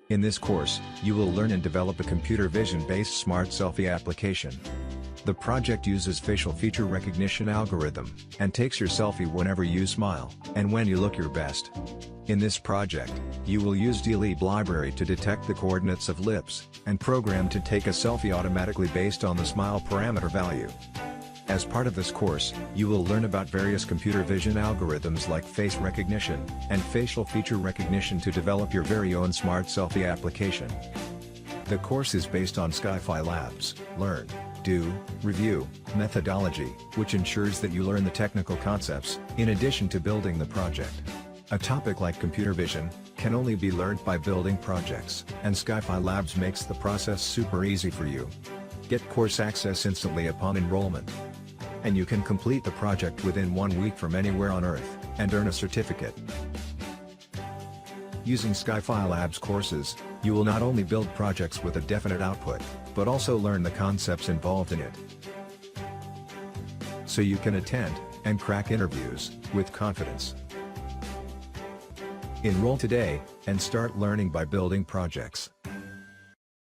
In this course, you will learn and develop a computer vision-based smart selfie application. The project uses facial feature recognition algorithm, and takes your selfie whenever you smile, and when you look your best. In this project, you will use DLEB library to detect the coordinates of lips, and program to take a selfie automatically based on the smile parameter value. As part of this course, you will learn about various computer vision algorithms like face recognition, and facial feature recognition to develop your very own smart selfie application. The course is based on Skyfi Labs, Learn, Do, Review, methodology, which ensures that you learn the technical concepts, in addition to building the project. A topic like computer vision, can only be learned by building projects, and Skyfi Labs makes the process super easy for you. Get course access instantly upon enrollment. And you can complete the project within 1 week from anywhere on Earth, and earn a certificate. Using Skyfi Labs courses, you will not only build projects with a definite output, but also learn the concepts involved in it. So you can attend, and crack interviews, with confidence. Enroll today, and start learning by building projects.